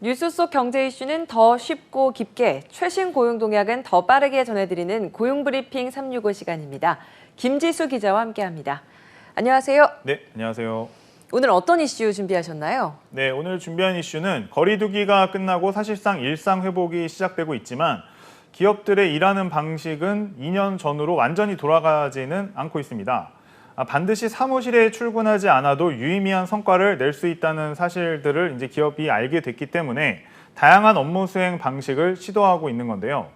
뉴스 속 경제 이슈는 더 쉽고 깊게, 최신 고용 동향은 더 빠르게 전해드리는 고용브리핑 365 시간입니다. 김지수 기자와 함께합니다. 안녕하세요. 네, 안녕하세요. 오늘 어떤 이슈 준비하셨나요? 네, 오늘 준비한 이슈는 거리두기가 끝나고 사실상 일상 회복이 시작되고 있지만 기업들의 일하는 방식은 2년 전으로 완전히 돌아가지는 않고 있습니다. 반드시 사무실에 출근하지 않아도 유의미한 성과를 낼 수 있다는 사실들을 이제 기업이 알게 됐기 때문에 다양한 업무 수행 방식을 시도하고 있는 건데요.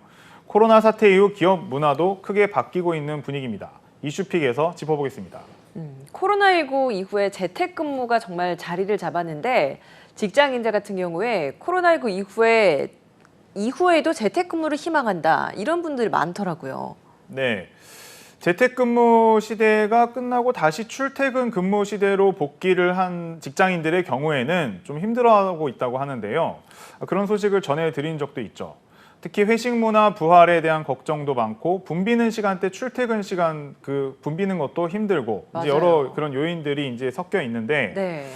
코로나 사태 이후 기업 문화도 크게 바뀌고 있는 분위기입니다. 이슈픽에서 짚어보겠습니다. 코로나19 이후에 재택근무가 정말 자리를 잡았는데 직장인들 같은 경우에 코로나19 이후에도 재택근무를 희망한다 이런 분들이 많더라고요. 네. 재택근무 시대가 끝나고 다시 출퇴근 근무 시대로 복귀를 한 직장인들의 경우에는 좀 힘들어하고 있다고 하는데요. 그런 소식을 전해드린 적도 있죠. 특히 회식 문화 부활에 대한 걱정도 많고 붐비는 시간대 출퇴근 시간 붐비는 것도 힘들고 이제 여러 그런 요인들이 이제 섞여 있는데 네.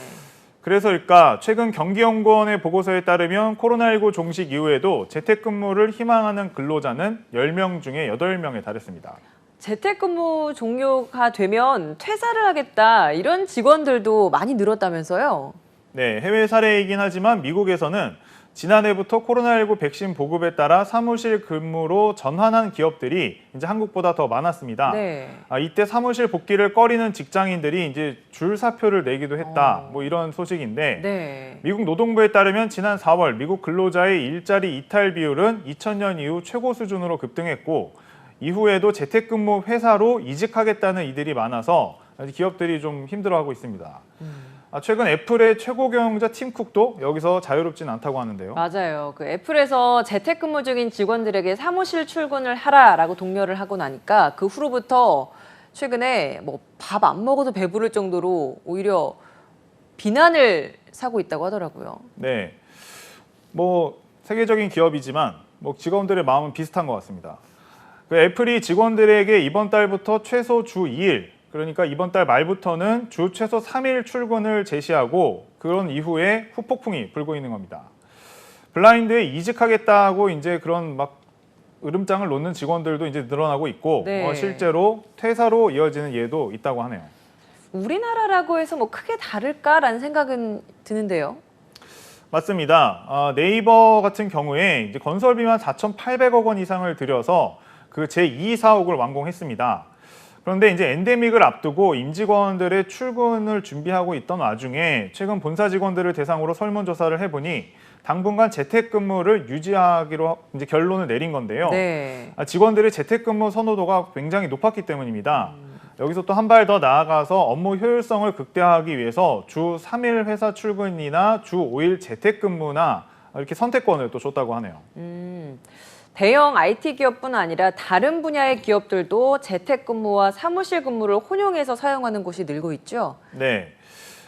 그래서일까 최근 경기연구원의 보고서에 따르면 코로나19 종식 이후에도 재택근무를 희망하는 근로자는 10명 중에 8명에 달했습니다. 재택근무 종료가 되면 퇴사를 하겠다 이런 직원들도 많이 늘었다면서요? 네, 해외 사례이긴 하지만 미국에서는 지난해부터 코로나19 백신 보급에 따라 사무실 근무로 전환한 기업들이 이제 한국보다 더 많았습니다. 네. 이때 사무실 복귀를 꺼리는 직장인들이 이제 줄사표를 내기도 했다. 뭐 이런 소식인데 네. 미국 노동부에 따르면 지난 4월 미국 근로자의 일자리 이탈 비율은 2000년 이후 최고 수준으로 급등했고 이후에도 재택근무 회사로 이직하겠다는 이들이 많아서 기업들이 좀 힘들어하고 있습니다. 최근 애플의 최고 경영자 팀 쿡도 여기서 자유롭진 않다고 하는데요. 맞아요. 애플에서 재택근무 중인 직원들에게 사무실 출근을 하라라고 독려를 하고 나니까 그 후로부터 최근에 뭐 밥 안 먹어도 배부를 정도로 오히려 비난을 사고 있다고 하더라고요. 네, 뭐 세계적인 기업이지만 뭐 직원들의 마음은 비슷한 것 같습니다. 애플이 직원들에게 이번 달부터 최소 주 2일, 그러니까 이번 달 말부터는 주 최소 3일 출근을 제시하고 그런 이후에 후폭풍이 불고 있는 겁니다. 블라인드에 이직하겠다고 이제 그런 막 으름장을 놓는 직원들도 이제 늘어나고 있고 네. 실제로 퇴사로 이어지는 예도 있다고 하네요. 우리나라라고 해서 뭐 크게 다를까라는 생각은 드는데요. 맞습니다. 네이버 같은 경우에 이제 건설비만 4,800억 원 이상을 들여서 그 제2 사옥을 완공했습니다. 그런데 이제 엔데믹을 앞두고 임직원들의 출근을 준비하고 있던 와중에 최근 본사 직원들을 대상으로 설문조사를 해보니 당분간 재택근무를 유지하기로 이제 결론을 내린 건데요. 네. 직원들의 재택근무 선호도가 굉장히 높았기 때문입니다. 여기서 또 한 발 더 나아가서 업무 효율성을 극대화하기 위해서 주 3일 회사 출근이나 주 5일 재택근무나 이렇게 선택권을 또 줬다고 하네요. 대형 IT 기업뿐 아니라 다른 분야의 기업들도 재택근무와 사무실 근무를 혼용해서 사용하는 곳이 늘고 있죠. 네,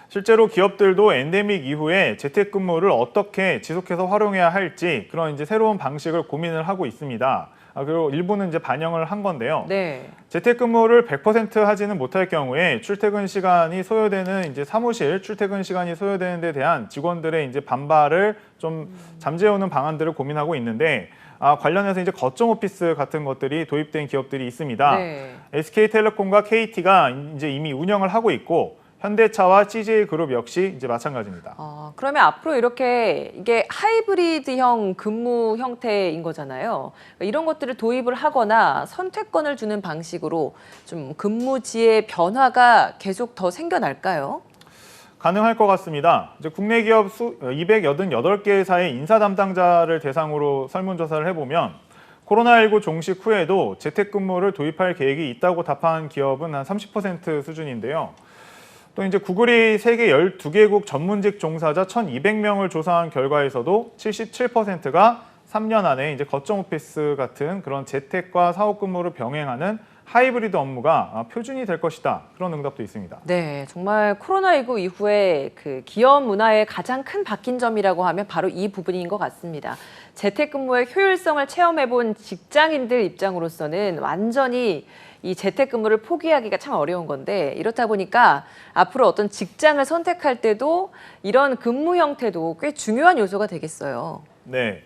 실제로 기업들도 엔데믹 이후에 재택근무를 어떻게 지속해서 활용해야 할지 그런 이제 새로운 방식을 고민을 하고 있습니다. 그리고 일부는 이제 반영을 한 건데요. 네. 재택근무를 100% 하지는 못할 경우에 출퇴근 시간이 소요되는 이제 사무실 출퇴근 시간이 소요되는 데 대한 직원들의 이제 반발을 좀 잠재우는 방안들을 고민하고 있는데 관련해서 이제 거점 오피스 같은 것들이 도입된 기업들이 있습니다. 네. SK텔레콤과 KT가 이제 이미 운영을 하고 있고 현대차와 CJ그룹 역시 이제 마찬가지입니다. 그러면 앞으로 이게 하이브리드형 근무 형태인 거잖아요. 그러니까 이런 것들을 도입을 하거나 선택권을 주는 방식으로 좀 근무지의 변화가 계속 더 생겨날까요? 가능할 것 같습니다. 이제 국내 기업 288개사의 인사 담당자를 대상으로 설문조사를 해보면 코로나19 종식 후에도 재택근무를 도입할 계획이 있다고 답한 기업은 한 30% 수준인데요. 또 이제 구글이 세계 12개국 전문직 종사자 1,200명을 조사한 결과에서도 77%가 3년 안에 이제 거점 오피스 같은 그런 재택과 사업 근무를 병행하는 하이브리드 업무가 표준이 될 것이다. 그런 응답도 있습니다. 네, 정말 코로나19 이후에 기업 문화의 가장 큰 바뀐 점이라고 하면 바로 이 부분인 것 같습니다. 재택근무의 효율성을 체험해본 직장인들 입장으로서는 완전히 이 재택근무를 포기하기가 참 어려운 건데 이렇다 보니까 앞으로 어떤 직장을 선택할 때도 이런 근무 형태도 꽤 중요한 요소가 되겠어요. 네.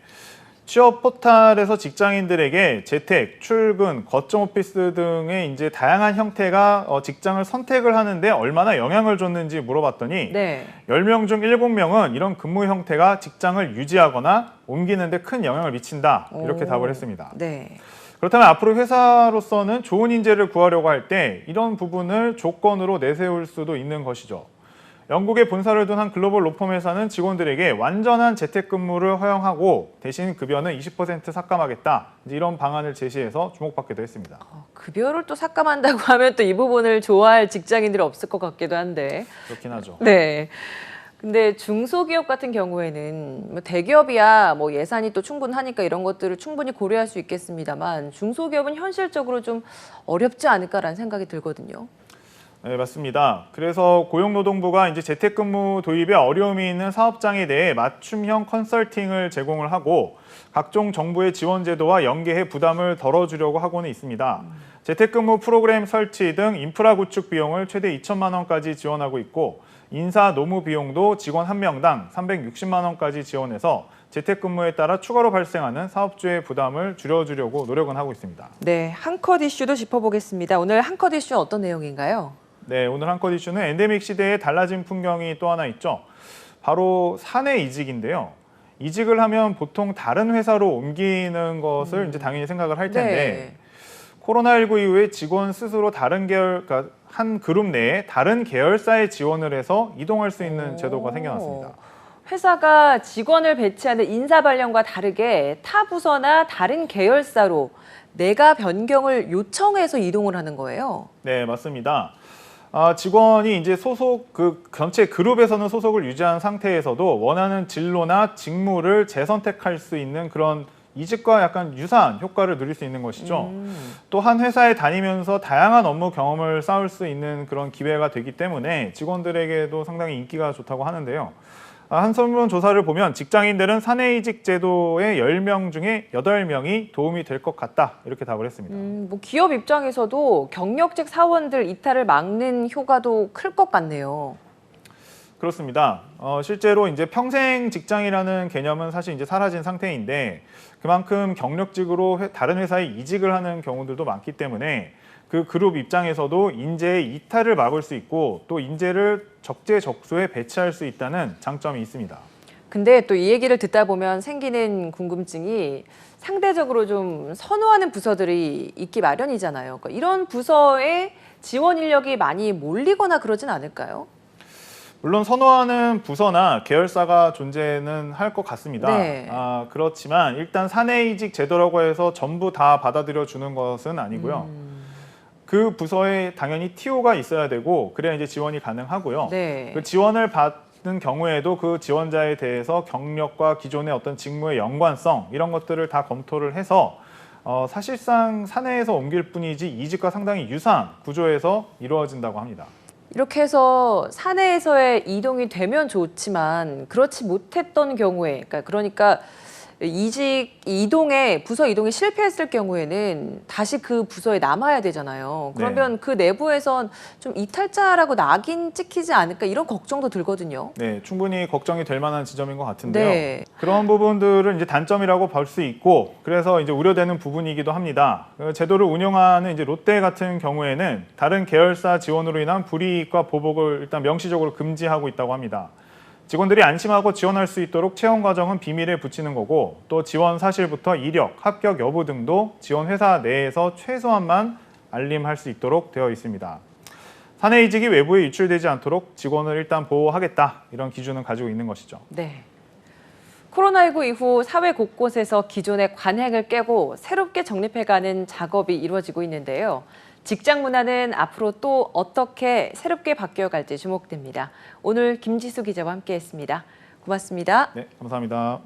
취업 포털에서 직장인들에게 재택, 출근, 거점 오피스 등의 이제 다양한 형태가 직장을 선택을 하는데 얼마나 영향을 줬는지 물어봤더니 네. 10명 중 7명은 이런 근무 형태가 직장을 유지하거나 옮기는 데 큰 영향을 미친다. 이렇게 오. 답을 했습니다. 네. 그렇다면 앞으로 회사로서는 좋은 인재를 구하려고 할 때 이런 부분을 조건으로 내세울 수도 있는 것이죠. 영국에 본사를 둔 한 글로벌 로펌 회사는 직원들에게 완전한 재택근무를 허용하고 대신 급여는 20% 삭감하겠다. 이런 방안을 제시해서 주목받기도 했습니다. 급여를 또 삭감한다고 하면 또 이 부분을 좋아할 직장인들이 없을 것 같기도 한데. 그렇긴 하죠. 네. 근데 중소기업 같은 경우에는 뭐 대기업이야 뭐 예산이 또 충분하니까 이런 것들을 충분히 고려할 수 있겠습니다만 중소기업은 현실적으로 좀 어렵지 않을까라는 생각이 들거든요. 네, 맞습니다. 그래서 고용노동부가 이제 재택근무 도입에 어려움이 있는 사업장에 대해 맞춤형 컨설팅을 제공을 하고 각종 정부의 지원 제도와 연계해 부담을 덜어주려고 하고는 있습니다. 재택근무 프로그램 설치 등 인프라 구축 비용을 최대 2천만 원까지 지원하고 있고 인사 노무 비용도 직원 1명당 360만 원까지 지원해서 재택근무에 따라 추가로 발생하는 사업주의 부담을 줄여주려고 노력은 하고 있습니다. 네, 한컷 이슈도 짚어보겠습니다. 오늘 한컷 이슈는 어떤 내용인가요? 네, 오늘 한컷 이슈는 엔데믹 시대에 달라진 풍경이 또 하나 있죠. 바로 사내 이직인데요. 이직을 하면 보통 다른 회사로 옮기는 것을 이제 당연히 생각을 할 텐데 네. 코로나19 이후에 직원 스스로 다른 계열, 그러니까 한 그룹 내에 다른 계열사에 지원을 해서 이동할 수 있는 제도가 생겨났습니다. 회사가 직원을 배치하는 인사 발령과 다르게 타 부서나 다른 계열사로 내가 변경을 요청해서 이동을 하는 거예요. 네, 맞습니다. 직원이 이제 소속 그 전체 그룹에서는 소속을 유지한 상태에서도 원하는 진로나 직무를 재선택할 수 있는 그런 이직과 약간 유사한 효과를 누릴 수 있는 것이죠. 또 한 회사에 다니면서 다양한 업무 경험을 쌓을 수 있는 그런 기회가 되기 때문에 직원들에게도 상당히 인기가 좋다고 하는데요. 한 설문 조사를 보면 직장인들은 사내이직 제도의 10명 중에 8명이 도움이 될 것 같다. 이렇게 답을 했습니다. 뭐 기업 입장에서도 경력직 사원들 이탈을 막는 효과도 클 것 같네요. 그렇습니다. 실제로 이제 평생 직장이라는 개념은 사실 이제 사라진 상태인데 그만큼 경력직으로 다른 회사에 이직을 하는 경우들도 많기 때문에 그 그룹 입장에서도 인재의 이탈을 막을 수 있고 또 인재를 적재적소에 배치할 수 있다는 장점이 있습니다. 근데 또 이 얘기를 듣다 보면 생기는 궁금증이 상대적으로 좀 선호하는 부서들이 있기 마련이잖아요. 그러니까 이런 부서에 지원 인력이 많이 몰리거나 그러진 않을까요? 물론 선호하는 부서나 계열사가 존재는 할 것 같습니다. 네. 그렇지만 일단 사내이직 제도라고 해서 전부 다 받아들여 주는 것은 아니고요. 그 부서에 당연히 TO가 있어야 되고 그래야 이제 지원이 가능하고요. 네. 그 지원을 받는 경우에도 그 지원자에 대해서 경력과 기존의 어떤 직무의 연관성 이런 것들을 다 검토를 해서 사실상 사내에서 옮길 뿐이지 이직과 상당히 유사한 구조에서 이루어진다고 합니다. 이렇게 해서 사내에서의 이동이 되면 좋지만 그렇지 못했던 경우에 그러니까 부서 이동에 실패했을 경우에는 다시 그 부서에 남아야 되잖아요. 그러면 그 내부에선 좀 이탈자라고 낙인 찍히지 않을까 이런 걱정도 들거든요. 네, 충분히 걱정이 될 만한 지점인 것 같은데요. 네. 그런 부분들은 이제 단점이라고 볼 수 있고, 그래서 이제 우려되는 부분이기도 합니다. 제도를 운영하는 이제 롯데 같은 경우에는 다른 계열사 지원으로 인한 불이익과 보복을 일단 명시적으로 금지하고 있다고 합니다. 직원들이 안심하고 지원할 수 있도록 채용 과정은 비밀에 붙이는 거고 또 지원 사실부터 이력, 합격 여부 등도 지원 회사 내에서 최소한만 알림할 수 있도록 되어 있습니다. 사내 이직이 외부에 유출되지 않도록 직원을 일단 보호하겠다 이런 기준은 가지고 있는 것이죠. 네. 코로나19 이후 사회 곳곳에서 기존의 관행을 깨고 새롭게 정립해가는 작업이 이루어지고 있는데요. 직장 문화는 앞으로 또 어떻게 새롭게 바뀌어갈지 주목됩니다. 오늘 김지수 기자와 함께했습니다. 고맙습니다. 네, 감사합니다.